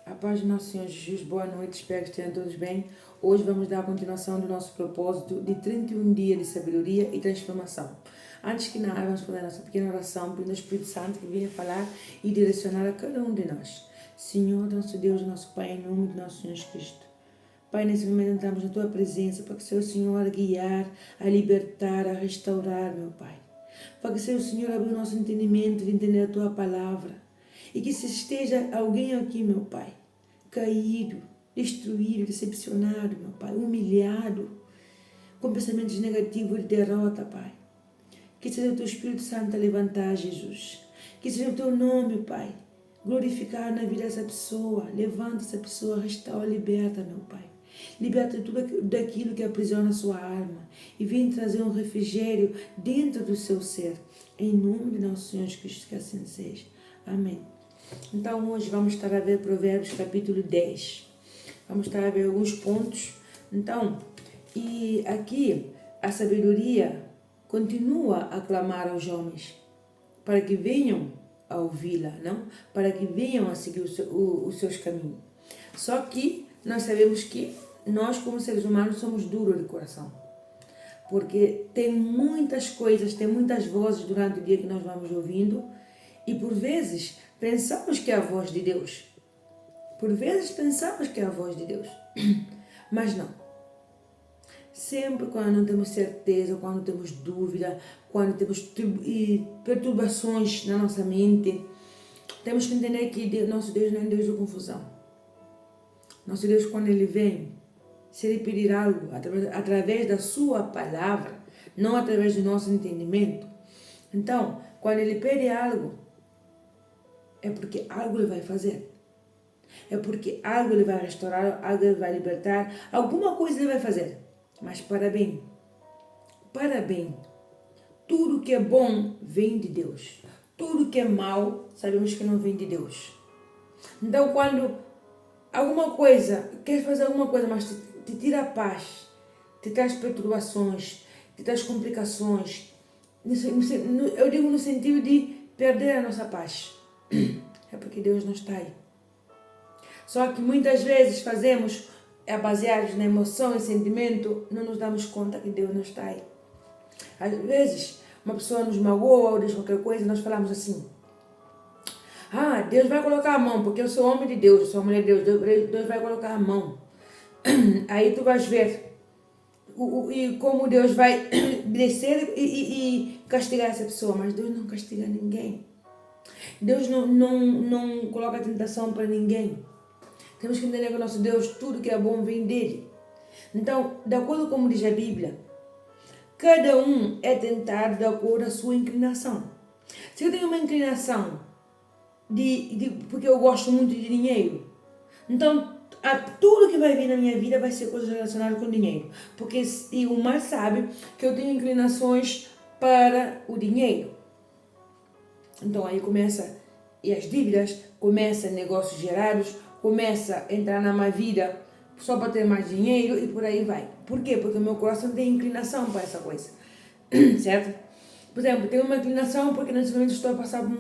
A paz do nosso Senhor Jesus, boa noite, espero que estejam todos bem. Hoje vamos dar a continuação do nosso propósito de 31 dias de sabedoria e transformação. Antes que nada, vamos fazer a nossa pequena oração, pedindo ao Espírito Santo que venha falar e direcionar a cada um de nós. Senhor, nosso Deus, nosso Pai, em nome de nosso Senhor Jesus Cristo. Pai, nesse momento entramos na Tua presença para que seja o Senhor a guiar, a libertar, a restaurar, meu Pai. Para que seja o Senhor abrir o nosso entendimento de entender a Tua palavra. E que se esteja alguém aqui, meu Pai, caído, destruído, decepcionado, meu Pai, humilhado, com pensamentos negativos de derrota, Pai. Que seja o Teu Espírito Santo a levantar, Jesus. Que seja o Teu nome, Pai, glorificado na vida dessa pessoa. Levanta essa pessoa, restaura, liberta, meu Pai. Liberta tudo daquilo que aprisiona a sua alma e vem trazer um refrigério dentro do seu ser. Em nome de nosso Senhor Jesus Cristo, que assim seja. Amém. Então hoje vamos estar a ver Provérbios capítulo 10. Vamos estar a ver alguns pontos. Então, e aqui a sabedoria continua a clamar aos homens para que venham a ouvi-la, não? Para que venham a seguir os seus caminhos. Só que nós sabemos que nós como seres humanos somos duros de coração. Porque tem muitas coisas, tem muitas vozes durante o dia que nós vamos ouvindo e por vezes pensamos que é a voz de Deus. Por vezes pensamos que é a voz de Deus. Mas não. Sempre quando não temos certeza, quando temos dúvida, quando temos perturbações na nossa mente, temos que entender que nosso Deus não é um Deus de confusão. Nosso Deus, quando Ele vem, se Ele pedir algo através da Sua palavra, não através do nosso entendimento, então, quando Ele pede algo, é porque algo Ele vai fazer. É porque algo Ele vai restaurar, algo Ele vai libertar, alguma coisa Ele vai fazer. Mas para bem, tudo que é bom vem de Deus. Tudo que é mal, sabemos que não vem de Deus. Então, quando alguma coisa, queres fazer alguma coisa, mas te tira a paz, te traz perturbações, te traz complicações, eu digo no sentido de perder a nossa paz. É porque Deus não está aí. Só que muitas vezes fazemos, baseados na emoção e sentimento, não nos damos conta que Deus não está aí. Às vezes, uma pessoa nos magoa ou diz qualquer coisa, nós falamos assim: Deus vai colocar a mão, porque eu sou homem de Deus, eu sou mulher de Deus, Deus vai colocar a mão. Aí tu vais ver e como Deus vai descer e castigar essa pessoa, mas Deus não castiga ninguém. Deus não coloca tentação para ninguém. Temos que entender que o nosso Deus, tudo que é bom vem dele. Então, de acordo com como diz a Bíblia, cada um é tentado de acordo com a sua inclinação. Se eu tenho uma inclinação porque eu gosto muito de dinheiro, então tudo que vai vir na minha vida vai ser coisas relacionadas com dinheiro. Porque o mar sabe que eu tenho inclinações para o dinheiro. Então aí começa e as dívidas, começa negócios gerados, começa a entrar na má vida só para ter mais dinheiro e por aí vai. Por quê? Porque o meu coração tem inclinação para essa coisa, certo? Por exemplo, tenho uma inclinação porque nesse momento estou a passar por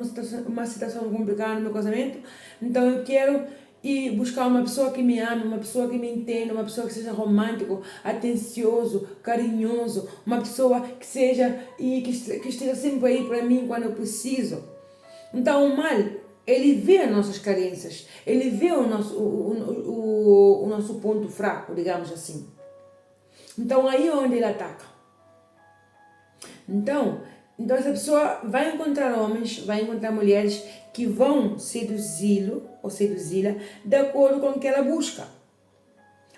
uma situação complicada no meu casamento, então eu quero ir buscar uma pessoa que me ame, uma pessoa que me entenda, uma pessoa que seja romântico, atencioso, carinhoso, uma pessoa que seja e que esteja sempre aí para mim quando eu preciso. Então o mal, ele vê as nossas carências, ele vê o nosso ponto fraco, digamos assim. Então aí é onde ele ataca. Então essa pessoa vai encontrar homens, vai encontrar mulheres que vão seduzi-lo ou seduzi-la de acordo com o que ela busca.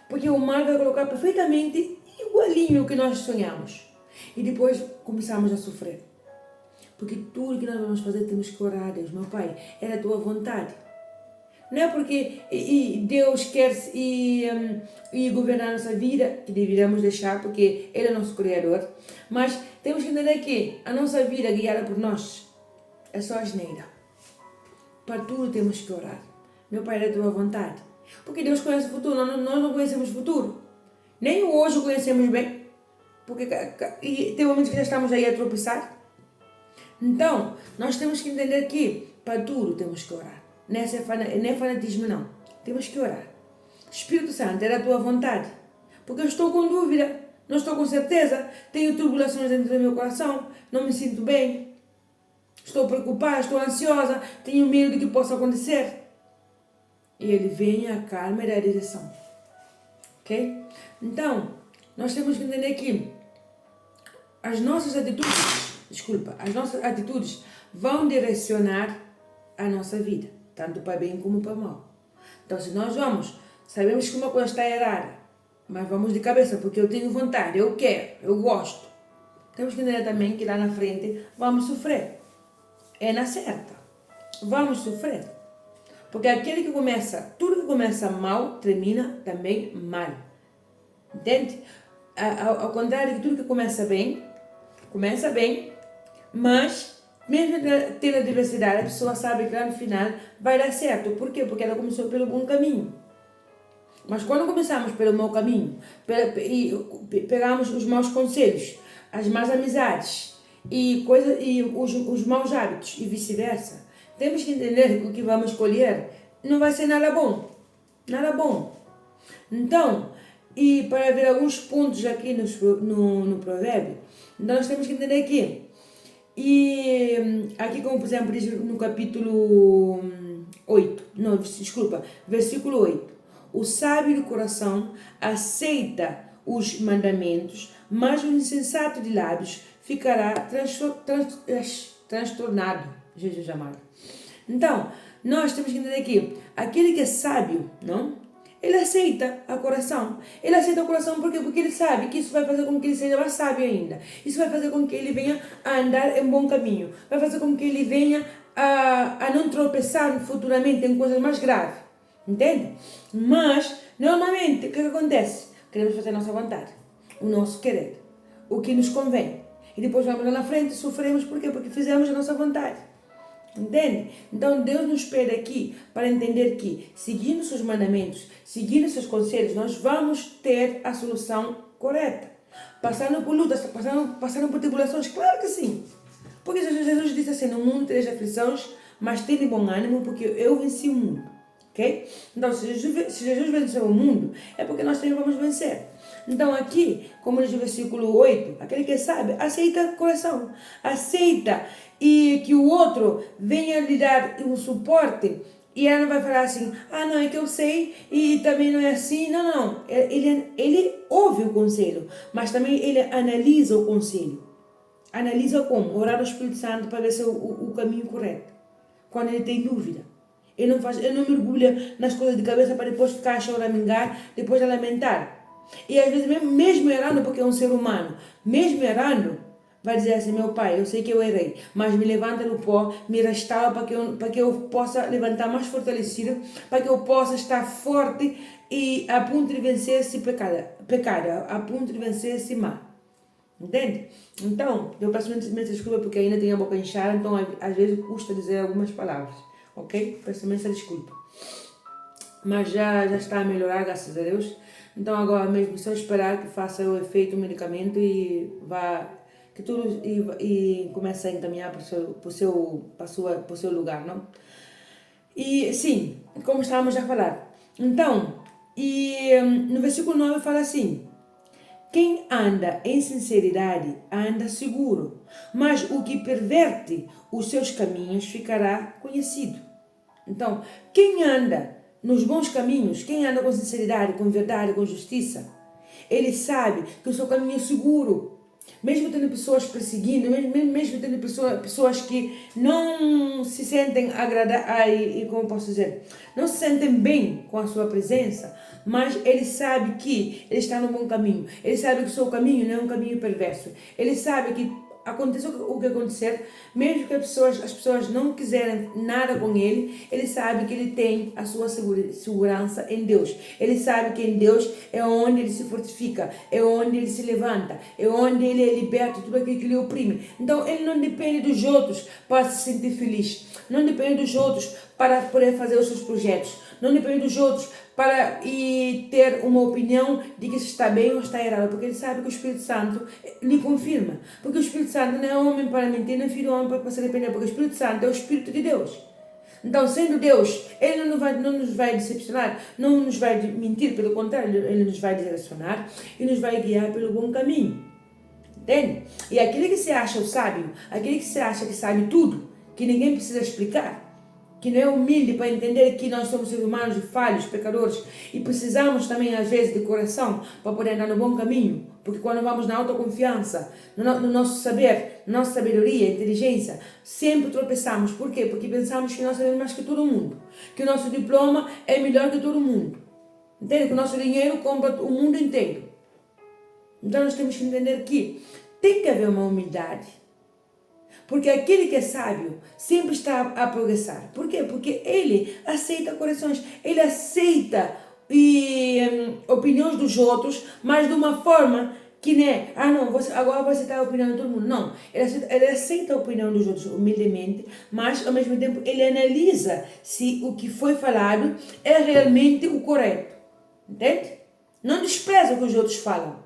Porque o mal vai colocar perfeitamente igualinho o que nós sonhamos. E depois começamos a sofrer. Porque tudo que nós vamos fazer temos que orar a Deus. Meu Pai, é a Tua vontade. Não é porque Deus quer governar a nossa vida, que deveríamos deixar, porque Ele é nosso Criador. Mas temos que entender que a nossa vida guiada por nós é só asneira. Para tudo temos que orar. Meu Pai, é a Tua vontade. Porque Deus conhece o futuro, nós não conhecemos o futuro. Nem o hoje o conhecemos bem. Porque tem momentos que já estamos aí a tropeçar. Então, nós temos que entender que para tudo temos que orar. Não é fanatismo, não. Temos que orar. Espírito Santo, era a tua vontade. Porque eu estou com dúvida, não estou com certeza, tenho turbulações dentro do meu coração, não me sinto bem, estou preocupada, estou ansiosa, tenho medo do que possa acontecer. E ele vem, acalma e dá a direção. Ok? Então, nós temos que entender que as nossas atitudes vão direcionar a nossa vida, tanto para bem como para mal. Então, se nós sabemos que uma coisa está errada, mas vamos de cabeça, porque eu tenho vontade, eu quero, eu gosto. Temos que entender também que lá na frente vamos sofrer. É na certa. Vamos sofrer. Porque tudo que começa mal, termina também mal. Entende? Ao contrário de tudo que começa bem, mas mesmo tendo adversidade, a pessoa sabe que lá no final vai dar certo. Por quê? Porque ela começou pelo bom caminho. Mas quando começamos pelo mau caminho, e pegamos os maus conselhos, as más amizades e os maus hábitos e vice-versa, temos que entender que o que vamos colher não vai ser nada bom. Nada bom. Então, e para ver alguns pontos aqui no provérbio, então nós temos que entender que, e aqui como por exemplo diz no capítulo 8, não, desculpa, versículo 8, o sábio do coração aceita os mandamentos, mas o insensato de lábios ficará transtornado. Jesus amado. Então, nós temos que entender que aquele que é sábio, não? Ele aceita o coração. Ele aceita o coração por quê? Porque ele sabe que isso vai fazer com que ele seja mais sábio ainda. Isso vai fazer com que ele venha a andar em bom caminho. Vai fazer com que ele venha a não tropeçar futuramente em coisas mais graves. Entende? Mas, normalmente, o que acontece? Queremos fazer a nossa vontade. O nosso querer. O que nos convém. E depois vamos lá na frente e sofremos por quê? Porque fizemos a nossa vontade. Entende? Então Deus nos pede aqui para entender que, seguindo seus mandamentos, seguindo seus conselhos, nós vamos ter a solução correta. Passando por lutas, passando por tribulações, claro que sim. Porque Jesus disse assim, no mundo tereis aflições, mas tenha bom ânimo, porque eu venci o mundo. Ok? Então, se Jesus venceu o mundo, é porque nós também vamos vencer. Então aqui, como diz o versículo 8, aquele que sabe, aceita o coração, aceita e que o outro venha lhe dar um suporte e ela não vai falar assim, não, é que eu sei e também não é assim, não. Ele ouve o conselho, mas também ele analisa o conselho. Analisa como? Orar ao Espírito Santo para ver se é o caminho correto. Quando ele tem dúvida. Ele não mergulha nas coisas de cabeça para depois ficar a choramingar, depois a lamentar. E às vezes, mesmo errando, porque é um ser humano, mesmo errando, vai dizer assim, meu pai, eu sei que eu errei, mas me levanta do pó, me restaura para que eu possa levantar mais fortalecido, para que eu possa estar forte e a ponto de vencer esse pecado, a ponto de vencer esse mal. Entende? Então, eu peço imensa desculpa porque ainda tenho a boca inchada, então às vezes custa dizer algumas palavras, ok? Peço imensa desculpa. Mas já está a melhorar, graças a Deus. Então agora mesmo só esperar que faça o efeito do medicamento e vá, que tudo e comece a encaminhar para o seu lugar, não? E sim, como estávamos a falar. Então, no versículo 9 fala assim, quem anda em sinceridade anda seguro, mas o que perverte os seus caminhos ficará conhecido. Então, quem anda nos bons caminhos, quem anda com sinceridade, com verdade, com justiça, ele sabe que o seu caminho é seguro. Mesmo tendo pessoas perseguindo, mesmo tendo pessoas que não se sentem como posso dizer, não se sentem bem com a sua presença, mas ele sabe que ele está no bom caminho. Ele sabe que o seu caminho não é um caminho perverso. Ele sabe que aconteça o que acontecer, mesmo que as pessoas não quiserem nada com ele sabe que ele tem a sua segurança em Deus. Ele sabe que em Deus é onde ele se fortifica, é onde ele se levanta, é onde ele é liberto de tudo aquilo que lhe oprime. Então ele não depende dos outros para se sentir feliz, não depende dos outros para poder fazer os seus projetos, não depende dos outros para ter uma opinião de que se está bem ou está errado, porque ele sabe que o Espírito Santo lhe confirma. Porque o Espírito Santo não é homem para mentir, nem filho de homem para se arrepender, porque o Espírito Santo é o Espírito de Deus. Então, sendo Deus, Ele não nos vai decepcionar, não nos vai mentir, pelo contrário, Ele nos vai direcionar e nos vai guiar pelo bom caminho. Entende? E aquele que se acha o sábio, aquele que se acha que sabe tudo, que ninguém precisa explicar, que não é humilde para entender que nós somos seres humanos falhos, pecadores, e precisamos também, às vezes, de coração para poder andar no bom caminho. Porque quando vamos na autoconfiança, no nosso saber, na nossa sabedoria, inteligência, sempre tropeçamos. Por quê? Porque pensamos que nós sabemos mais que todo mundo, que o nosso diploma é melhor que todo mundo. Entende? Que o nosso dinheiro compra o mundo inteiro. Então nós temos que entender que tem que haver uma humildade. Porque aquele que é sábio sempre está a progressar. Por quê? Porque ele aceita correções, ele aceita opiniões dos outros, mas de uma forma que não é, agora você aceitar a opinião de todo mundo. Não, ele aceita a opinião dos outros humildemente, mas ao mesmo tempo ele analisa se o que foi falado é realmente o correto. Entende? Não despreza o que os outros falam.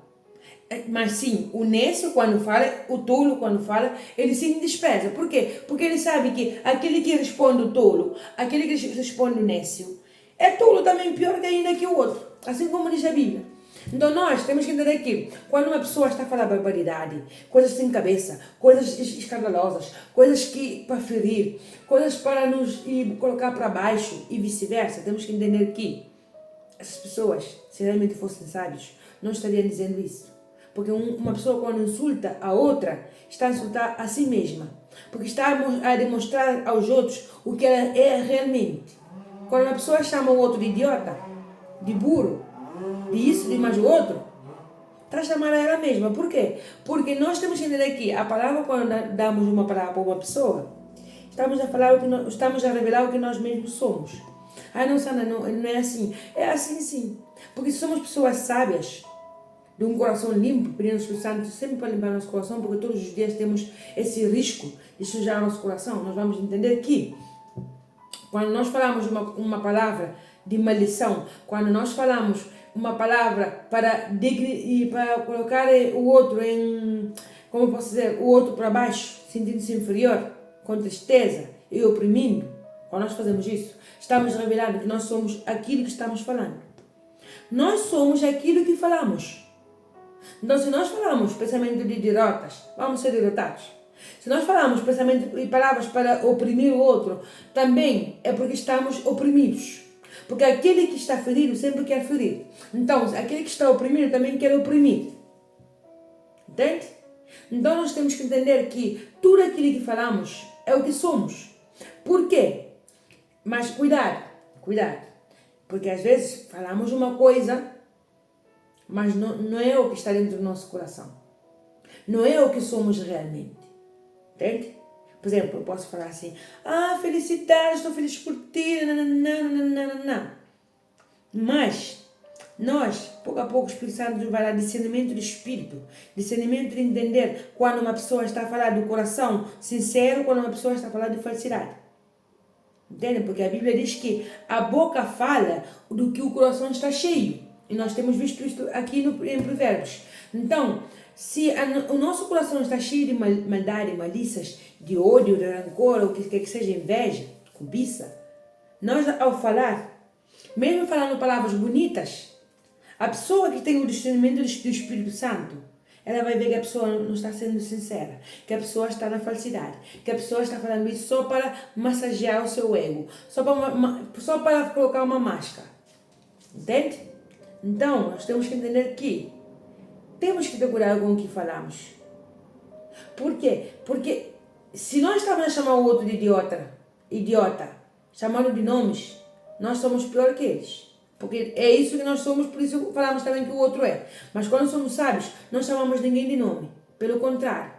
Mas sim, o nécio quando fala, o tolo quando fala, ele sim despreza. Por quê? Porque ele sabe que aquele que responde o tolo, aquele que responde o nécio, é tolo também, pior que ainda que o outro. Assim como diz a Bíblia. Então nós temos que entender que quando uma pessoa está a falar barbaridade, coisas sem cabeça, coisas escandalosas, coisas que para ferir, coisas para nos colocar para baixo e vice-versa, temos que entender que essas pessoas, se realmente fossem sábios, não estariam dizendo isso. Porque uma pessoa quando insulta a outra, está a insultar a si mesma. Porque está a demonstrar aos outros o que ela é realmente. Quando uma pessoa chama o outro de idiota, de burro, de isso, de mais o outro, está a chamar a ela mesma. Por quê? Porque nós temos que entender que a palavra, quando damos uma palavra para uma pessoa, estamos a revelar o que nós mesmos somos. Não, Sandra, não é assim. É assim sim. Porque se somos pessoas sábias, de um coração limpo, pedindo ao Espírito Santo sempre para limpar nosso coração, porque todos os dias temos esse risco de sujar nosso coração. Nós vamos entender que quando nós falamos uma palavra de maldição, quando nós falamos uma palavra para colocar o outro como posso dizer, o outro para baixo, sentindo-se inferior, com tristeza e oprimindo, quando nós fazemos isso, estamos revelando que nós somos aquilo que estamos falando. Nós somos aquilo que falamos. Então, se nós falamos pensamento de derrotas, vamos ser derrotados. Se nós falamos pensamento e palavras para oprimir o outro, também é porque estamos oprimidos. Porque aquele que está ferido sempre quer ferir. Então, aquele que está oprimido também quer oprimir. Entende? Então, nós temos que entender que tudo aquilo que falamos é o que somos. Por quê? Mas cuidado. Porque às vezes falamos uma coisa, mas não é o que está dentro do nosso coração. Não é o que somos realmente. Entende? Por exemplo, eu posso falar assim, felicidade, estou feliz por ti, não. Mas, nós, pouco a pouco, o Espírito Santo nos vai dar discernimento de espírito, discernimento de entender quando uma pessoa está a falar do coração sincero, quando uma pessoa está a falar de falsidade. Entende? Porque a Bíblia diz que a boca fala do que o coração está cheio. E nós temos visto isso aqui em Provérbios. Então, se o nosso coração está cheio de maldade, malícias, de ódio, de rancor, ou que seja inveja, cobiça, nós ao falar, mesmo falando palavras bonitas, a pessoa que tem o discernimento do Espírito Santo, ela vai ver que a pessoa não está sendo sincera, que a pessoa está na falsidade, que a pessoa está falando isso só para massagear o seu ego, só para colocar uma máscara. Entende? Então, nós temos que entender que temos que ter cuidado com o que falamos. Por quê? Porque se nós estamos a chamar o outro de idiota, chamando de nomes, nós somos pior que eles. Porque é isso que nós somos, por isso falamos também que o outro é. Mas quando somos sábios, não chamamos ninguém de nome. Pelo contrário,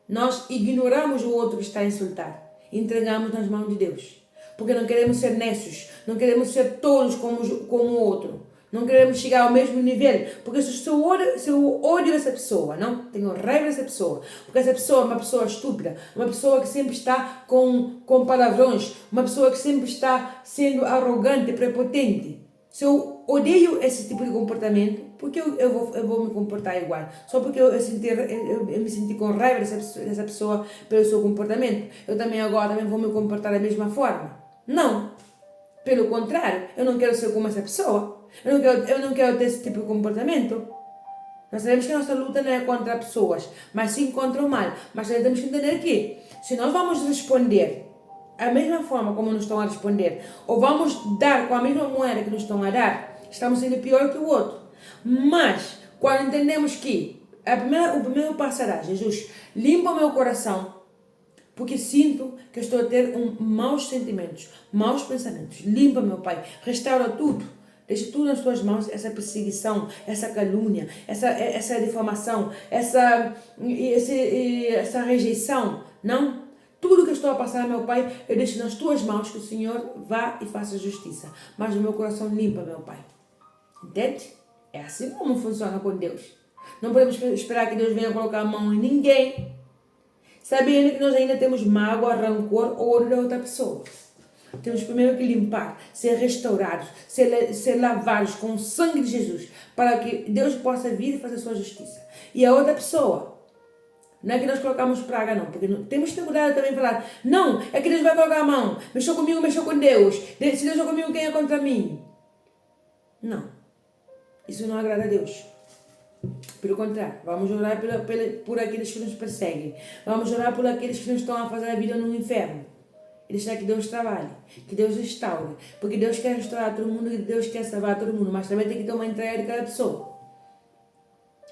nós ignoramos o outro que está a insultar. Entregamos nas mãos de Deus. Porque não queremos ser nécios, não queremos ser tolos como o outro. Não queremos chegar ao mesmo nível. Porque se eu odio essa pessoa, não? Tenho raiva dessa pessoa. Porque essa pessoa é uma pessoa estúpida. Uma pessoa que sempre está com palavrões. Uma pessoa que sempre está sendo arrogante, prepotente. Se eu odeio esse tipo de comportamento, por que eu vou me comportar igual? Só porque eu me senti com raiva dessa pessoa pelo seu comportamento. Eu também agora vou me comportar da mesma forma. Não. Pelo contrário, eu não quero ser como essa pessoa. Eu não quero ter esse tipo de comportamento. Nós sabemos que a nossa luta não é contra pessoas, mas sim contra o mal. Mas também temos que entender que, se nós vamos responder a mesma forma como nos estão a responder, ou vamos dar com a mesma moeda que nos estão a dar, estamos sendo pior que o outro. Mas, quando entendemos que o primeiro passo será: Jesus, limpa o meu coração, porque sinto que estou a ter maus sentimentos, maus pensamentos. Limpa, meu Pai, restaura tudo. Deixa tudo nas tuas mãos, essa perseguição, essa calúnia, essa difamação, essa rejeição. Não. Tudo que estou a passar, meu Pai, eu deixo nas tuas mãos, que o Senhor vá e faça justiça. Mas o meu coração limpa, meu Pai. Entende? É assim como funciona com Deus. Não podemos esperar que Deus venha colocar a mão em ninguém, sabendo que nós ainda temos mágoa, rancor ou ódio da outra pessoa. Temos primeiro que limpar, ser restaurados, ser lavados com o sangue de Jesus, para que Deus possa vir e fazer a sua justiça. E a outra pessoa, não é que nós colocamos praga, não, porque temos que ter cuidado também de falar, não, é que Deus vai colocar a mão, mexeu comigo, mexeu com Deus, se Deus mexeu comigo, quem é contra mim? Não, isso não agrada a Deus. Pelo contrário, vamos orar por aqueles que nos perseguem, vamos orar por aqueles que nos estão a fazer a vida no inferno. E deixar que Deus trabalhe, que Deus restaure, porque Deus quer restaurar todo mundo e Deus quer salvar todo mundo, mas também tem que ter uma entrega de cada pessoa.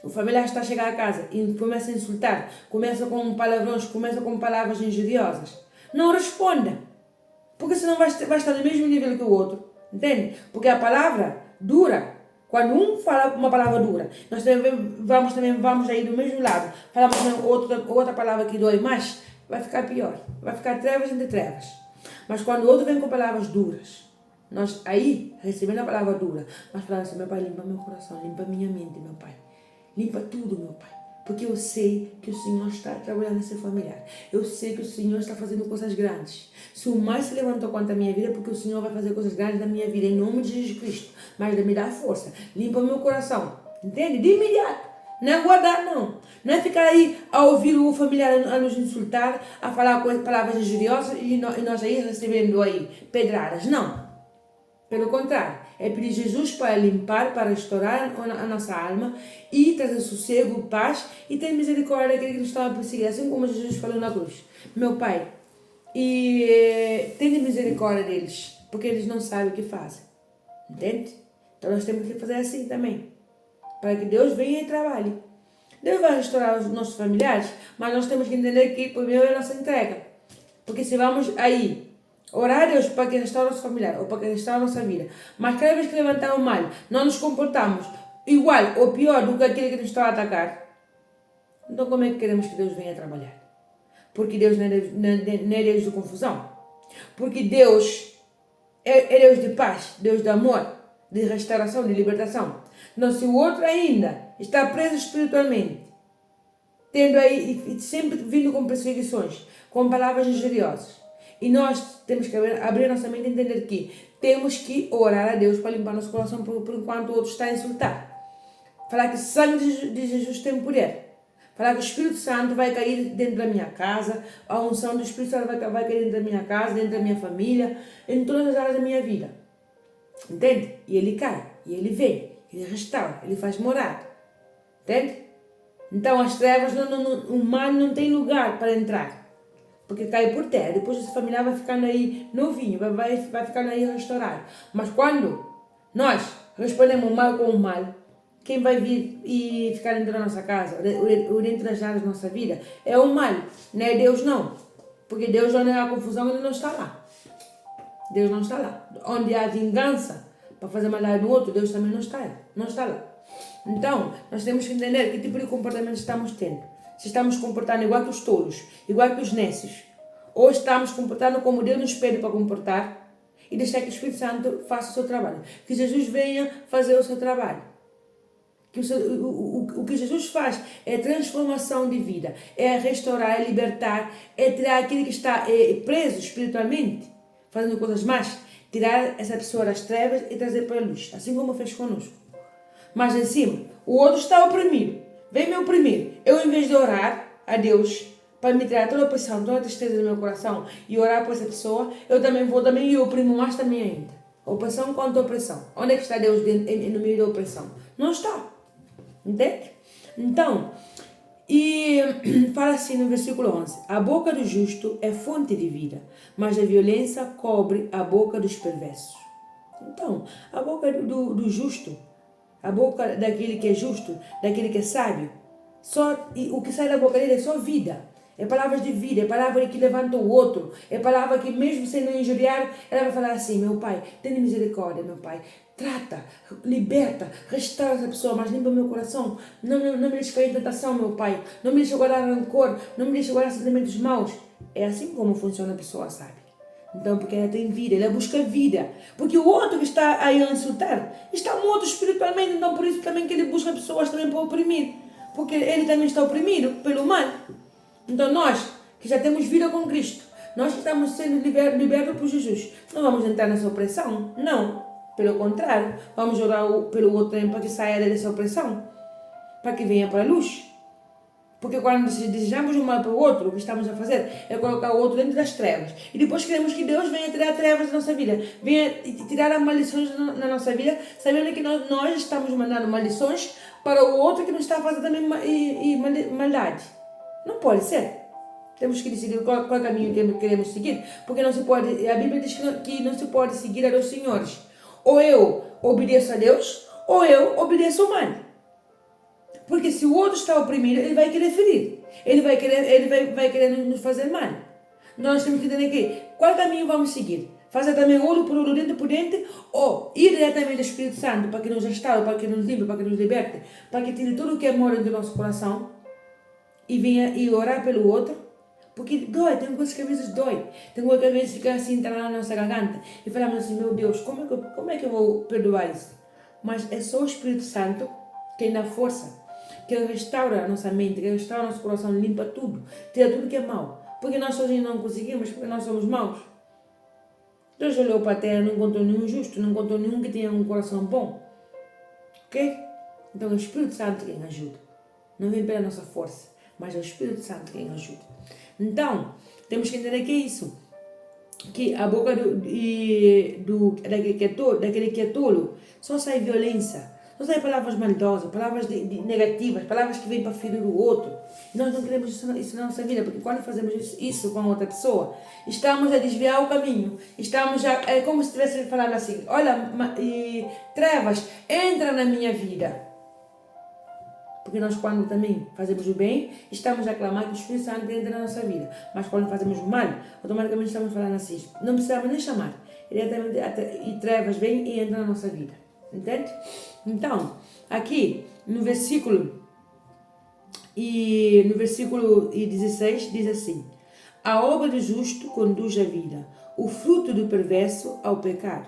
O familiar está a chegar a casa e começa a insultar, começa com palavrões, começa com palavras injuriosas. Não responda, porque senão vai estar no mesmo nível que o outro, entende? Porque a palavra dura. Quando um fala uma palavra dura, nós também vamos aí do mesmo lado, falamos outra palavra que dói mais, vai ficar pior, vai ficar trevas entre trevas. Mas quando o outro vem com palavras duras, nós aí, recebendo a palavra dura, nós falamos assim: meu Pai, limpa meu coração, limpa minha mente, meu Pai. Limpa tudo, meu Pai. Porque eu sei que o Senhor está trabalhando nesse familiar. Eu sei que o Senhor está fazendo coisas grandes. Se o mal se levantou contra a minha vida, é porque o Senhor vai fazer coisas grandes na minha vida, em nome de Jesus Cristo. Mas me dá força. Limpa meu coração. Entende? De imediato. Não é guardar, não. Não é ficar aí a ouvir o familiar a nos insultar, a falar palavras injuriosas e nós aí recebendo aí pedradas. Não. Pelo contrário, é pedir Jesus para limpar, para restaurar a nossa alma e trazer sossego, paz e ter misericórdia daquele que nos estava a perseguir, assim como Jesus falou na cruz. Meu Pai, tenha misericórdia deles, porque eles não sabem o que fazem. Entende? Então nós temos que fazer assim também, para que Deus venha e trabalhe. Deus vai restaurar os nossos familiares, mas nós temos que entender que primeiro é a nossa entrega. Porque se vamos aí orar a Deus para que restaure o nosso familiar ou para que restaure a nossa vida, mas cada vez que levantar o mal, não nos comportamos igual ou pior do que aquele que nos está a atacar, então como é que queremos que Deus venha trabalhar? Porque Deus não é Deus de confusão. Porque Deus é Deus de paz, Deus de amor, de restauração, de libertação. Então, se o outro ainda está preso espiritualmente, tendo aí e sempre vindo com perseguições, com palavras injuriosas, e nós temos que abrir nossa mente e entender que temos que orar a Deus para limpar nosso coração por enquanto o outro está a insultar. Falar que o sangue de Jesus tem poder. Falar que o Espírito Santo vai cair dentro da minha casa, a unção do Espírito Santo vai cair dentro da minha casa, dentro da minha família, em todas as áreas da minha vida. Entende? E ele cai, e ele vem, ele restaura, ele faz morada. Entende? Então as trevas, o mal não tem lugar para entrar. Porque cai por terra, depois esse familiar vai ficando aí novinho, vai ficando aí restaurado. Mas quando nós respondemos o mal com o mal, quem vai vir e ficar dentro da nossa casa, ou dentro das áreas da nossa vida, é o mal, não é Deus não. Porque Deus, onde há confusão, Ele não está lá. Deus não está lá. Onde há vingança para fazer maldade no outro, Deus também não está lá. Então, nós temos que entender que tipo de comportamento estamos tendo. Se estamos comportando igual que os tolos, igual que os nécios, ou estamos comportando como Deus nos pede para comportar e deixar que o Espírito Santo faça o seu trabalho. Que Jesus venha fazer o seu trabalho. Que o que Jesus faz é transformação de vida, é restaurar, é libertar, é tirar aquele que está preso espiritualmente, fazendo coisas más, tirar essa pessoa das trevas e trazer para a luz, assim como fez conosco. Mas em cima, o outro está oprimido, vem me oprimir. Eu, em vez de orar a Deus para me tirar toda a opressão, toda a tristeza do meu coração e orar por essa pessoa, eu também vou e oprimo mais também ainda. Opressão contra opressão. Onde é que está Deus no meio da opressão? Não está. Entende? Então, e fala assim no versículo 11: a boca do justo é fonte de vida, mas a violência cobre a boca dos perversos. Então, a boca do justo, a boca daquele que é justo, daquele que é sábio, o que sai da boca dele é só vida. É palavras de vida, é palavra que levanta o outro, é palavra que mesmo sendo injuriado, ela vai falar assim: meu pai, tenha misericórdia, meu pai, trata, liberta, restaura essa pessoa, mas limpa o meu coração, não me deixe cair em tentação, meu pai, não me deixe guardar rancor, não me deixe guardar sentimentos maus. É assim como funciona a pessoa, sabe? Então, porque ela tem vida, ela busca vida. Porque o outro que está aí a insultar está morto espiritualmente, então por isso também que ele busca pessoas também para oprimir. Porque ele também está oprimido pelo mal. Então nós, que já temos vida com Cristo, nós que estamos sendo libertos por Jesus, não vamos entrar nessa opressão? Não. Pelo contrário, vamos orar pelo outro para que saia dessa opressão, para que venha para a luz. Porque quando desejamos o mal para o outro, o que estamos a fazer é colocar o outro dentro das trevas. E depois queremos que Deus venha tirar trevas da nossa vida, venha tirar as maldições na nossa vida, sabendo que nós estamos mandando maldições para o outro que nos está a fazer também maldade. Não pode ser. Temos que decidir qual caminho que queremos seguir, porque não se pode, a Bíblia diz que não se pode seguir a dois senhores. Ou eu obedeço a Deus, ou eu obedeço ao mal. Porque se o outro está oprimido, ele vai querer ferir. Ele vai querer nos fazer mal. Nós temos que entender que qual caminho vamos seguir. Fazer também olho por olho, dente por dente, ou ir diretamente ao Espírito Santo para que nos restaure, para que nos limpe, para que nos liberte, para que tire tudo o que é mora do nosso coração e venha e orar pelo outro. Porque dói, tem coisas que às vezes dói. Tem coisas que às vezes fica assim, entrar na nossa garganta. E falamos assim: meu Deus, como é que eu vou perdoar isso? Mas é só o Espírito Santo que dá força, que restaura a nossa mente, que restaura o nosso coração, limpa tudo, tira tudo que é mau. Porque nós sozinhos não conseguimos, porque nós somos maus. Deus olhou para a terra, não encontrou nenhum justo, não encontrou nenhum que tenha um coração bom. Ok? Então é o Espírito Santo quem ajuda. Não vem pela nossa força, mas é o Espírito Santo quem ajuda. Então, temos que entender que é isso. Que a boca daquele que é tolo só sai violência. Só sai palavras maldosas, palavras negativas, palavras que vêm para ferir o outro. E nós não queremos isso na nossa vida, porque quando fazemos isso com outra pessoa, estamos a desviar o caminho. É como se estivesse falando assim: olha, trevas, entra na minha vida. Porque nós, quando também fazemos o bem, estamos a clamar que o Espírito Santo entre na nossa vida. Mas quando fazemos o mal, automaticamente estamos falando assim: não precisamos nem chamar. E trevas vêm e entram na nossa vida. Entende? Então, aqui no versículo 16 diz assim: a obra do justo conduz à vida, o fruto do perverso ao pecado.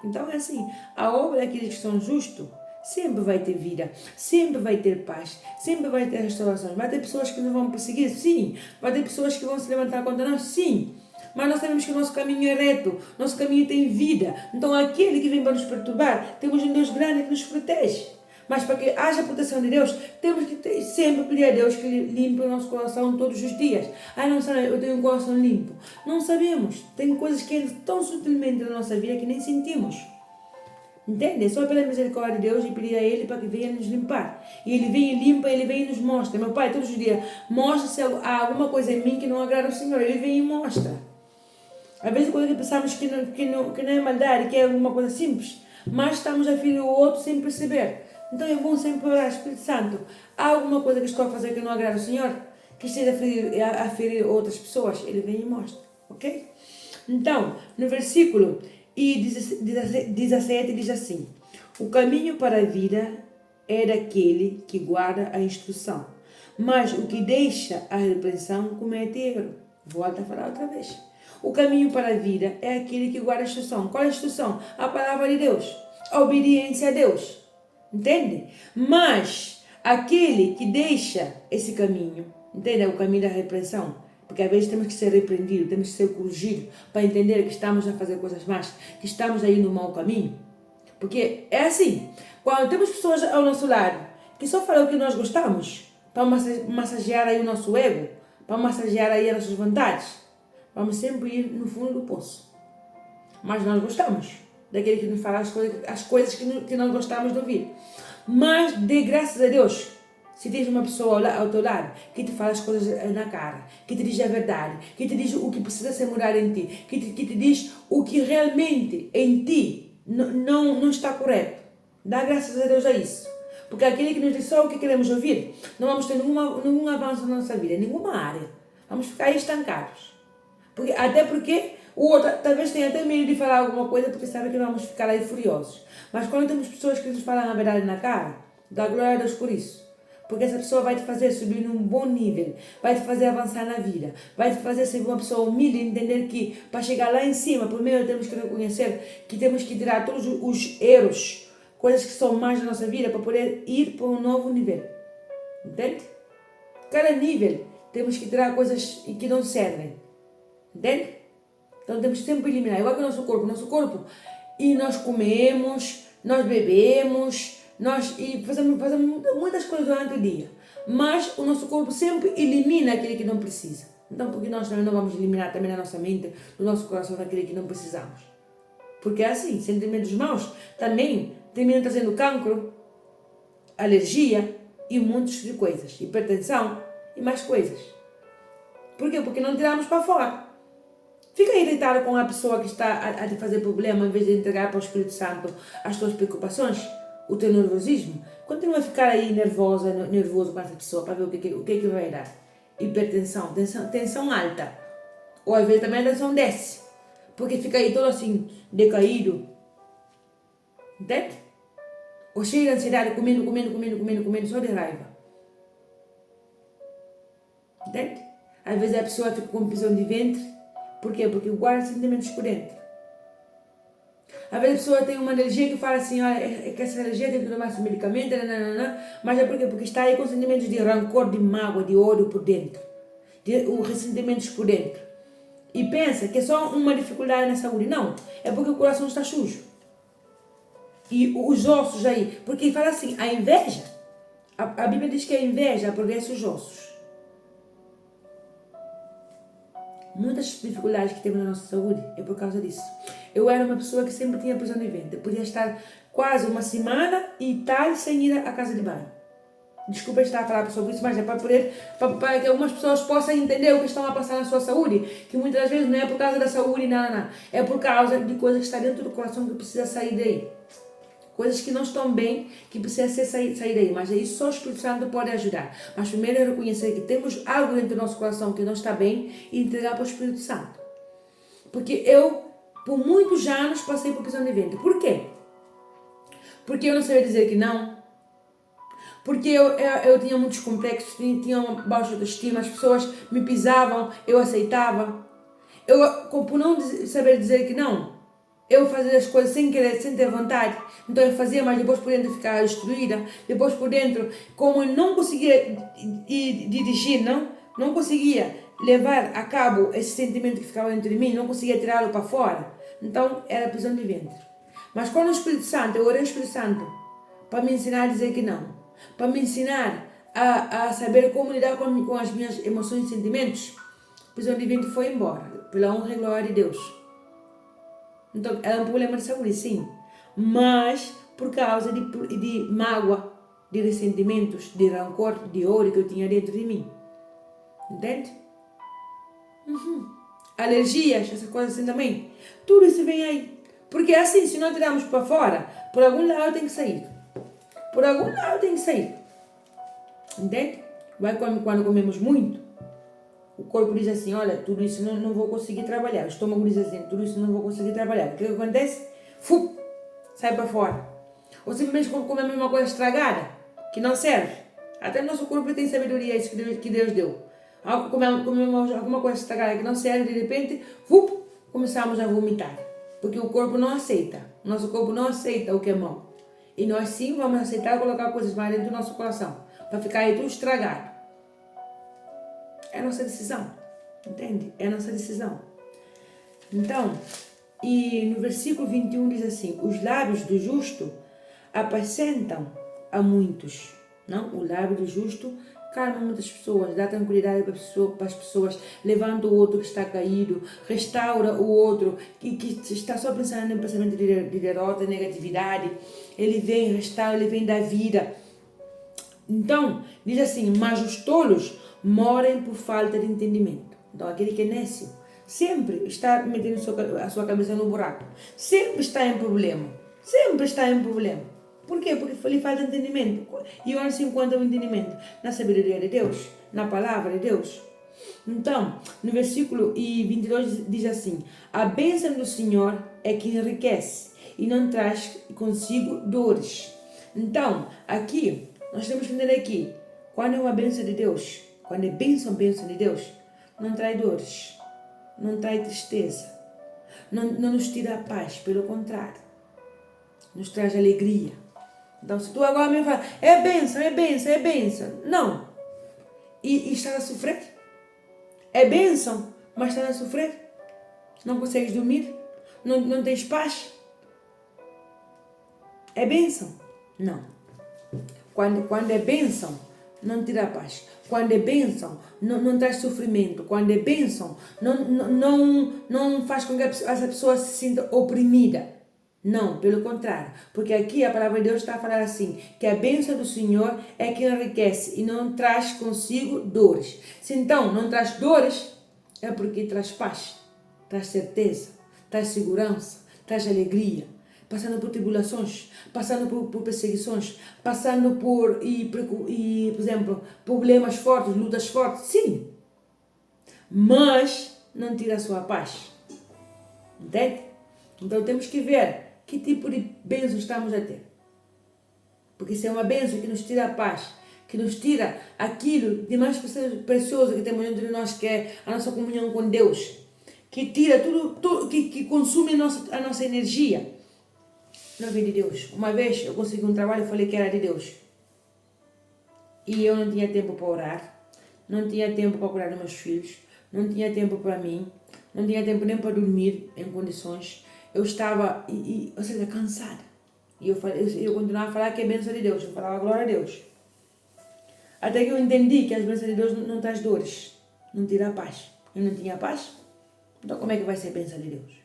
Então é assim: a obra daqueles que são justos sempre vai ter vida, sempre vai ter paz, sempre vai ter restauração. Vai ter pessoas que nos vão perseguir? Sim. Vai ter pessoas que vão se levantar contra nós? Sim. Mas nós sabemos que o nosso caminho é reto, nosso caminho tem vida. Então aquele que vem para nos perturbar, temos um Deus grande que nos protege. Mas para que haja proteção de Deus, temos que sempre pedir a Deus que limpe o nosso coração todos os dias. Não sabe, eu tenho um coração limpo. Não sabemos. Tem coisas que entram tão sutilmente na nossa vida que nem sentimos. Entende? É só pela misericórdia de Deus e pedir a Ele para que venha nos limpar. E Ele vem e limpa, Ele vem e nos mostra. Meu Pai, todos os dias, mostra se há alguma coisa em mim que não agrada ao Senhor. Ele vem e mostra. Às vezes, quando pensamos que não é maldade, que é alguma coisa simples, mas estamos a ferir o outro sem perceber. Então é bom sempre orar: Espírito Santo, há alguma coisa que estou a fazer que não agrada ao Senhor? Que esteja a ferir outras pessoas? Ele vem e mostra. Ok? Então, no versículo 17 diz assim: o caminho para a vida é daquele que guarda a instrução, mas o que deixa a repreensão comete erro. Volto a falar outra vez. O caminho para a vida é aquele que guarda a instrução. Qual é a instrução? A palavra de Deus, a obediência a Deus. Entende? Mas aquele que deixa esse caminho, entende? É o caminho da repreensão. Porque às vezes temos que ser repreendidos, temos que ser corrigidos para entender que estamos a fazer coisas más, que estamos a ir no mau caminho. Porque é assim: quando temos pessoas ao nosso lado que só falam o que nós gostamos, para massagear aí o nosso ego, para massagear aí as nossas vontades, vamos sempre ir no fundo do poço. Mas nós gostamos daquele que nos fala as coisas que nós gostamos de ouvir. Mas dê graças a Deus se tens uma pessoa ao teu lado que te fala as coisas na cara, que te diz a verdade, que te diz o que precisa ser mudado em ti, que te diz o que realmente em ti não está correto. Dá graças a Deus a isso. Porque aquele que nos diz só o que queremos ouvir, não vamos ter nenhum avanço na nossa vida, em nenhuma área. Vamos ficar aí estancados. Até porque o outro talvez tenha até medo de falar alguma coisa porque sabe que vamos ficar aí furiosos. Mas quando temos pessoas que nos falam a verdade na cara, dá glória a Deus por isso. Porque essa pessoa vai te fazer subir num bom nível, vai te fazer avançar na vida, vai te fazer ser uma pessoa humilde e entender que para chegar lá em cima, primeiro temos que reconhecer que temos que tirar todos os erros, coisas que são más da nossa vida para poder ir para um novo nível. Entende? Cada nível temos que tirar coisas que não servem. Entende? Então temos que sempre eliminar, igual que o nosso corpo, e nós comemos, nós bebemos, e fazemos muitas coisas durante o dia, mas o nosso corpo sempre elimina aquele que não precisa. Então por que nós também não vamos eliminar também na nossa mente, no nosso coração, aquele que não precisamos? Porque é assim, sentimentos maus também terminam trazendo cancro, alergia e um monte de coisas, hipertensão e mais coisas. Por quê? Porque não tiramos para fora. Fica irritado com a pessoa que está a te fazer problema, em vez de entregar para o Espírito Santo as tuas preocupações, o teu nervosismo. Continua a ficar aí nervoso com essa pessoa para ver o que vai dar. Hipertensão, tensão alta. Ou às vezes também a tensão desce, porque fica aí todo assim, decaído. Entende? Ou cheio de ansiedade, comendo, só de raiva. Entende? Às vezes a pessoa fica com prisão de ventre. Por quê? Porque guarda sentimentos por dentro. Às vezes a pessoa tem uma alergia que fala assim, olha, é que essa alergia tem que tomar esse medicamento, mas é por quê? Porque está aí com sentimentos de rancor, de mágoa, de ódio por dentro. Os ressentimentos por dentro. E pensa que é só uma dificuldade na saúde. Não, é porque o coração está sujo. E os ossos aí, porque fala assim, a inveja, a Bíblia diz que a inveja apodrece os ossos. Muitas dificuldades que temos na nossa saúde é por causa disso. Eu era uma pessoa que sempre tinha prisão de ventre. Eu podia estar quase uma semana e tal sem ir à casa de banho. Desculpa estar a falar sobre isso, mas é para que algumas pessoas possam entender o que estão a passar na sua saúde, que muitas vezes não é por causa da saúde, não. É por causa de coisas que estão dentro do coração que precisa sair daí. Coisas que não estão bem, que precisam sair daí. Mas aí só o Espírito Santo pode ajudar. Mas primeiro é reconhecer que temos algo dentro do nosso coração que não está bem e entregar para o Espírito Santo. Porque eu, por muitos anos, passei por prisão de ventre. Por quê? Porque eu não sabia dizer que não. Porque eu tinha muitos complexos, tinha uma baixa autoestima, as pessoas me pisavam, eu aceitava. Por não saber dizer que não, eu fazia as coisas sem querer, sem ter vontade. Então eu fazia, mas depois por dentro ficava destruída. Depois por dentro, como eu não conseguia dirigir, não conseguia levar a cabo esse sentimento que ficava dentro de mim, não conseguia tirá-lo para fora. Então era prisão de ventre. Mas quando o Espírito Santo, eu orei ao Espírito Santo para me ensinar a dizer que não. Para me ensinar a saber como lidar com as minhas emoções e sentimentos, a prisão de ventre foi embora, pela honra e glória de Deus. Então, é um problema de saúde, sim. Mas por causa de mágoa, de ressentimentos, de rancor, de ódio que eu tinha dentro de mim. Entende? Alergias, essas coisas assim também. Tudo isso vem aí. Porque assim, se não tirarmos para fora, por algum lado tem que sair. Por algum lado tem que sair. Entende? Vai quando comemos muito, o corpo diz assim, olha, tudo isso não vou conseguir trabalhar. O estômago diz assim, tudo isso não vou conseguir trabalhar. O que acontece? Sai para fora. Ou simplesmente quando comemos uma coisa estragada, que não serve. Até o nosso corpo tem sabedoria, isso que Deus deu. Comemos alguma coisa estragada que não serve, de repente, começamos a vomitar. Porque o corpo não aceita. O nosso corpo não aceita o que é mau. E nós sim vamos aceitar colocar coisas mais dentro do nosso coração. Para ficar aí tudo estragado. É a nossa decisão. Entende? É a nossa decisão. Então, e no versículo 21 diz assim, os lábios do justo apacentam a muitos. Não? O lábio do justo calma muitas pessoas, dá tranquilidade para as pessoas, levanta o outro que está caído, restaura o outro que está só pensando em pensamento de derrota, negatividade. Ele vem restaurar, ele vem dar vida. Então, diz assim, mas os tolos morrem por falta de entendimento. Então, aquele que é nécio sempre está metendo a sua cabeça no buraco, sempre está em problema, sempre está em problema. Por quê? Porque lhe falta entendimento. E onde se encontra o entendimento? Na sabedoria de Deus, na palavra de Deus. Então, no versículo 22 diz assim, a bênção do Senhor é que enriquece e não traz consigo dores. Então, aqui, nós temos que entender aqui, quando é uma bênção de Deus, quando é bênção de Deus, não traz dores, não traz tristeza, não nos tira a paz, pelo contrário, nos traz alegria. Então, se tu agora me fala, é bênção, não, e estás a sofrer, é bênção, mas estás a sofrer, não consegues dormir, não tens paz, é bênção? Não. Quando é bênção, não tira a paz. Quando é bênção, não traz sofrimento. Quando é bênção, não faz com que essa pessoa se sinta oprimida. Não, pelo contrário. Porque aqui a palavra de Deus está a falar assim, que a bênção do Senhor é que enriquece e não traz consigo dores. Se então não traz dores, é porque traz paz, traz certeza, traz segurança, traz alegria. Passando por tribulações, passando por perseguições, passando por exemplo, problemas fortes, lutas fortes, sim. Mas não tira a sua paz. Entende? Então temos que ver que tipo de bênção estamos a ter. Porque se é uma bênção que nos tira a paz, que nos tira aquilo de mais precioso que temos dentro de nós, que é a nossa comunhão com Deus, que tira tudo que consome a nossa energia, não vem de Deus. Uma vez eu consegui um trabalho e falei que era de Deus. E eu não tinha tempo para orar, não tinha tempo para cuidar dos meus filhos, não tinha tempo para mim, não tinha tempo nem para dormir em condições. Eu estava, ou seja, cansada. E eu continuava a falar que é bênção de Deus, eu falava glória a Deus. Até que eu entendi que as bênçãos de Deus não traz dores, não tira a paz. Eu não tinha paz, então como é que vai ser bênção de Deus?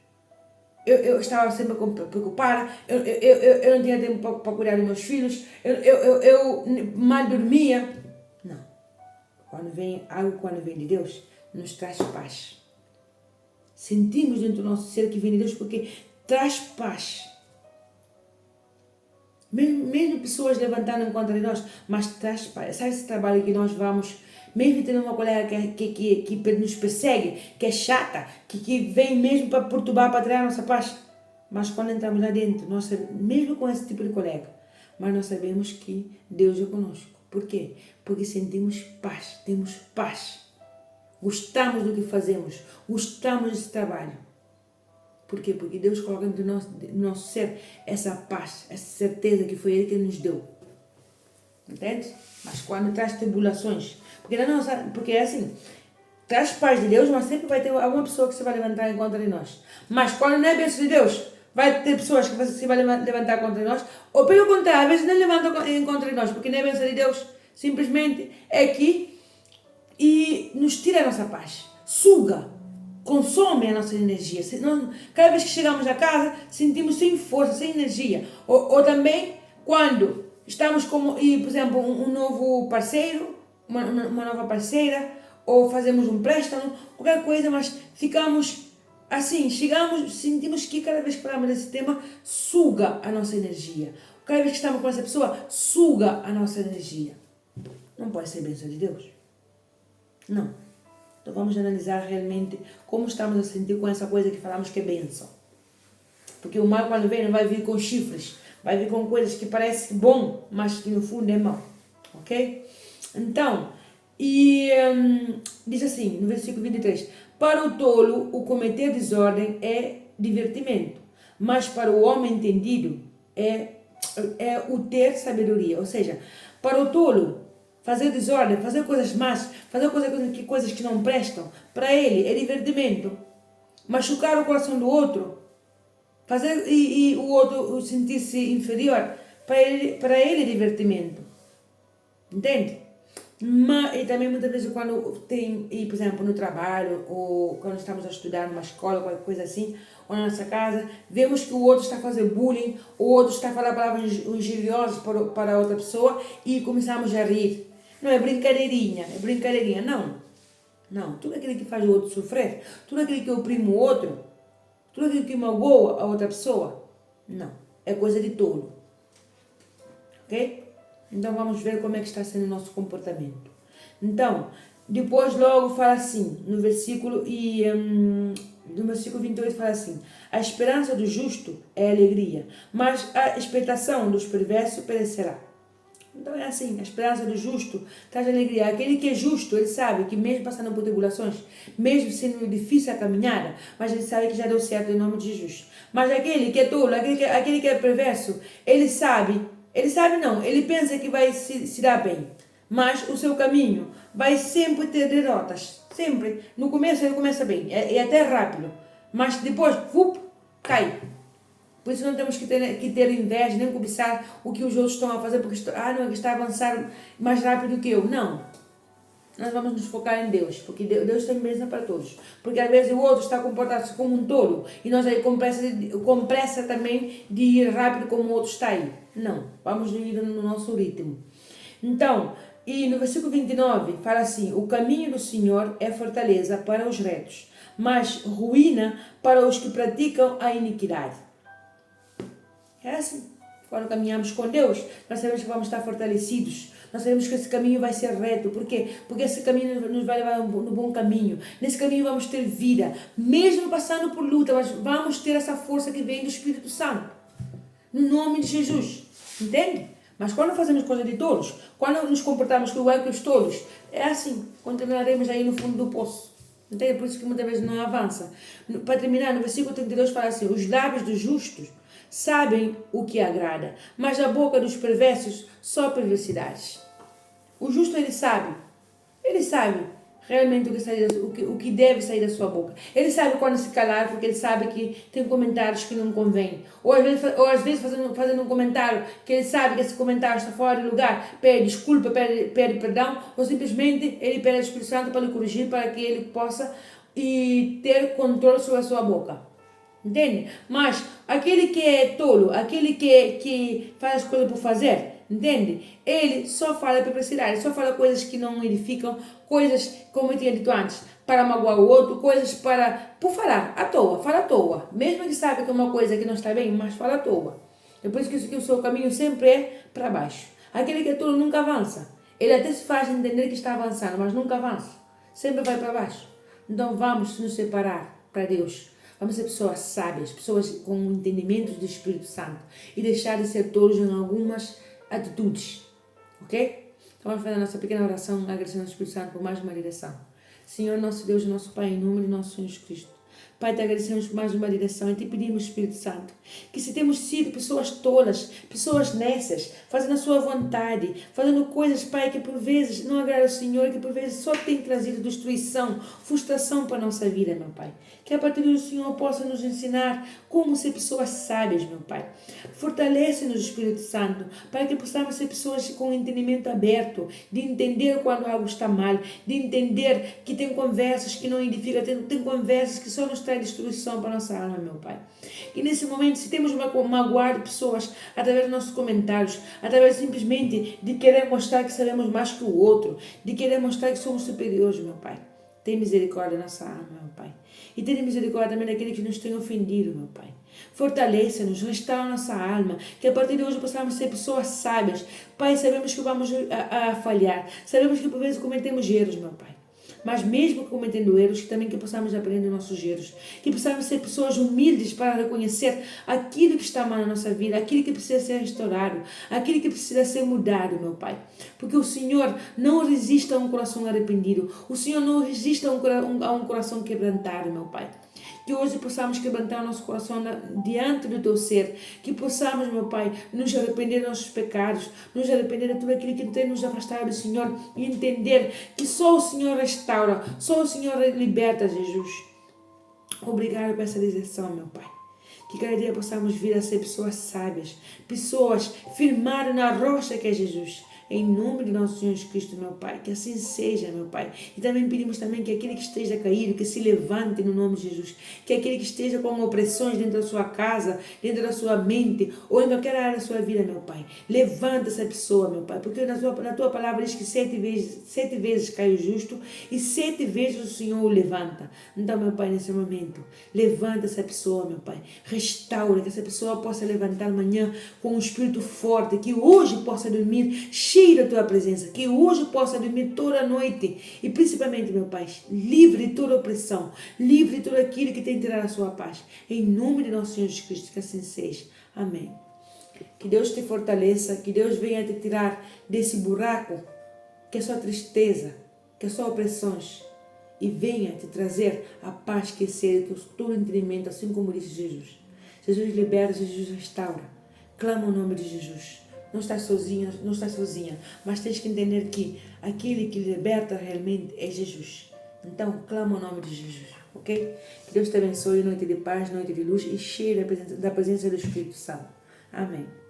Eu estava sempre preocupada, eu não tinha tempo para cuidar dos meus filhos, eu mal dormia. Não. Quando vem de Deus, nos traz paz. Sentimos dentro do nosso ser que vem de Deus porque traz paz. Mesmo pessoas levantando contra nós, mas traz paz. Sabe esse trabalho que nós vamos, mesmo tendo uma colega que nos persegue, que é chata, que vem mesmo para perturbar, para tirar a nossa paz. Mas quando entramos lá dentro, mesmo com esse tipo de colega, mas nós sabemos que Deus é conosco. Por quê? Porque sentimos paz, temos paz. Gostamos do que fazemos, gostamos desse trabalho. Por quê? Porque Deus coloca dentro do nosso ser essa paz, essa certeza que foi Ele que nos deu. Entende? Mas quando traz tribulações, porque é assim, traz paz de Deus, mas sempre vai ter alguma pessoa que se vai levantar em contra de nós. Mas quando não é bênção de Deus, vai ter pessoas que se vai levantar contra nós, ou pelo contrário, às vezes não levantam em contra de nós, porque não é bênção de Deus, simplesmente é que e nos tira a nossa paz, suga, consome a nossa energia. Cada vez que chegamos a casa, sentimos sem força, sem energia. Ou também, quando estamos por exemplo, um novo parceiro, uma nova parceira, ou fazemos um préstamo, qualquer coisa, mas ficamos assim, sentimos que cada vez que falamos desse tema, suga a nossa energia. Cada vez que estamos com essa pessoa, suga a nossa energia. Não pode ser bênção de Deus. Não. Então vamos analisar realmente como estamos a sentir com essa coisa que falamos que é bênção. Porque o mal quando vem não vai vir com chifres, vai vir com coisas que parecem bom, mas que no fundo é mau. Ok? Então, diz assim, no versículo 23, para o tolo o cometer desordem é divertimento, mas para o homem entendido é o ter sabedoria. Ou seja, para o tolo, fazer desordem, fazer coisas más, fazer coisas que não prestam, para ele é divertimento. Machucar o coração do outro, fazer e o outro sentir-se inferior, para ele é divertimento. Entende? E também muitas vezes quando tem, e, por exemplo, no trabalho, ou quando estamos a estudar numa escola, qualquer coisa assim, ou na nossa casa, vemos que o outro está a fazer bullying, o outro está a falar palavras injuriosas para outra pessoa e começamos a rir. Não é brincadeirinha, não. Não, tudo aquilo que faz o outro sofrer, tudo aquilo que oprime o outro, tudo aquilo que magoa a outra pessoa, não, é coisa de tolo. Ok? Então vamos ver como é que está sendo o nosso comportamento. Então, depois logo fala assim, no versículo 28 fala assim: a esperança do justo é alegria, mas a expectação dos perversos perecerá. Então é assim, a esperança do justo traz alegria. Aquele que é justo, ele sabe que mesmo passando por tribulações, mesmo sendo difícil a caminhada, mas ele sabe que já deu certo em nome de Jesus. Mas aquele que é tolo, aquele que é perverso, ele pensa que vai se dar bem, mas o seu caminho vai sempre ter derrotas, sempre. No começo ele começa bem, é até rápido, mas depois, cai. Por isso não temos que ter inveja, nem cobiçar o que os outros estão a fazer, porque não, é que está a avançar mais rápido que eu. Não. Nós vamos nos focar em Deus, porque Deus tem bênção para todos. Porque às vezes o outro está a comportar-se como um tolo, e nós aí com pressa também de ir rápido como o outro está aí. Não. Vamos ir no nosso ritmo. Então, e no versículo 29 fala assim: o caminho do Senhor é fortaleza para os retos, mas ruína para os que praticam a iniquidade. É assim. Quando caminhamos com Deus, nós sabemos que vamos estar fortalecidos. Nós sabemos que esse caminho vai ser reto. Por quê? Porque esse caminho nos vai levar no bom caminho. Nesse caminho vamos ter vida. Mesmo passando por luta, mas vamos ter essa força que vem do Espírito Santo. No nome de Jesus. Entende? Mas quando fazemos coisa de tolos, quando nos comportamos igual que os tolos, é assim. Continuaremos aí no fundo do poço. Entende? Por isso que muitas vezes não avança. Para terminar, no versículo 32 fala assim: os lábios dos justos sabem o que agrada, mas a boca dos perversos só perversidades. O justo ele sabe realmente o que deve sair da sua boca. Ele sabe quando se calar, porque ele sabe que tem comentários que não convém. Ou às vezes fazendo um comentário que ele sabe que esse comentário está fora de lugar, pede desculpa, pede perdão, ou simplesmente ele pede ao Espírito Santo para lhe corrigir, para que ele possa ter controle sobre a sua boca. Entende? Mas aquele que é tolo, aquele que faz as coisas por fazer, entende? Ele só fala perversidade, só fala coisas que não edificam, coisas, como eu tinha dito antes, para magoar o outro, coisas por falar, à toa, fala à toa. Mesmo que sabe que é uma coisa que não está bem, mas fala à toa. É por isso que o seu caminho sempre é para baixo. Aquele que é tolo nunca avança. Ele até se faz entender que está avançando, mas nunca avança. Sempre vai para baixo. Então vamos nos separar para Deus. Vamos ser pessoas sábias, pessoas com entendimento do Espírito Santo e deixar de ser tolos em algumas atitudes, ok? Então vamos fazer a nossa pequena oração, agradecendo ao Espírito Santo por mais uma direção. Senhor, nosso Deus, nosso Pai, em nome de nosso Senhor Jesus Cristo. Pai, te agradecemos por mais uma direção e te pedimos, Espírito Santo, que se temos sido pessoas tolas, pessoas nécias, fazendo a sua vontade, fazendo coisas, Pai, que por vezes não agradam ao Senhor, que por vezes só tem trazido destruição, frustração para a nossa vida, meu Pai. Que a partir do Senhor possa nos ensinar como ser pessoas sábias, meu Pai. Fortalece-nos, Espírito Santo, para que possamos ser pessoas com entendimento aberto, de entender quando algo está mal, de entender que tem conversas que não edificam, tem conversas que só nos traz destruição para a nossa alma, meu Pai. E nesse momento, se temos magoado pessoas através dos nossos comentários, através simplesmente de querer mostrar que sabemos mais que o outro, de querer mostrar que somos superiores, meu Pai. Tem misericórdia da nossa alma, meu Pai. E tenha misericórdia também daquele que nos tem ofendido, meu Pai. Fortaleça-nos, restaura nossa alma, que a partir de hoje possamos ser pessoas sábias. Pai, sabemos que vamos a falhar, sabemos que por vezes cometemos erros, meu Pai. Mas mesmo cometendo erros, também que possamos aprender nossos erros, que possamos ser pessoas humildes para reconhecer aquilo que está mal na nossa vida, aquilo que precisa ser restaurado, aquilo que precisa ser mudado, meu Pai. Porque o Senhor não resiste a um coração arrependido, o Senhor não resiste a um coração quebrantado, meu Pai. Que hoje possamos quebrantar o nosso coração diante do Teu ser. Que possamos, meu Pai, nos arrepender dos nossos pecados, nos arrepender de tudo aquilo que tem nos afastado do Senhor e entender que só o Senhor restaura, só o Senhor liberta, Jesus. Obrigado por essa direção, meu Pai. Que cada dia possamos vir a ser pessoas sábias, pessoas firmadas na rocha que é Jesus. Em nome de nosso Senhor Jesus Cristo, meu Pai, que assim seja, meu Pai. E também pedimos também que aquele que esteja caído, que se levante no nome de Jesus. Que aquele que esteja com opressões dentro da sua casa, dentro da sua mente, ou em qualquer área da sua vida, meu Pai. Levanta essa pessoa, meu Pai, porque na tua palavra diz que 7 vezes cai o justo e 7 vezes o Senhor o levanta. Então, meu Pai, nesse momento, levanta essa pessoa, meu Pai. Restaura, que essa pessoa possa levantar amanhã com um espírito forte, que hoje possa dormir cheio da tua presença, que hoje possa dormir toda a noite e principalmente, meu Pai, livre de toda opressão, livre de tudo aquilo que tem tirado a sua paz. Em nome de nosso Senhor Jesus Cristo, que assim seja. Amém. Que Deus te fortaleça, que Deus venha te tirar desse buraco, que é só tristeza, que é só opressões, e venha te trazer a paz que excede todo entendimento, assim como disse Jesus. Jesus liberta, Jesus restaura. Clama o nome de Jesus. Não estás sozinha, não estás sozinha, mas tens que entender que aquele que liberta realmente é Jesus. Então, clama o nome de Jesus, ok? Que Deus te abençoe, noite de paz, noite de luz e cheia da presença do Espírito Santo. Amém.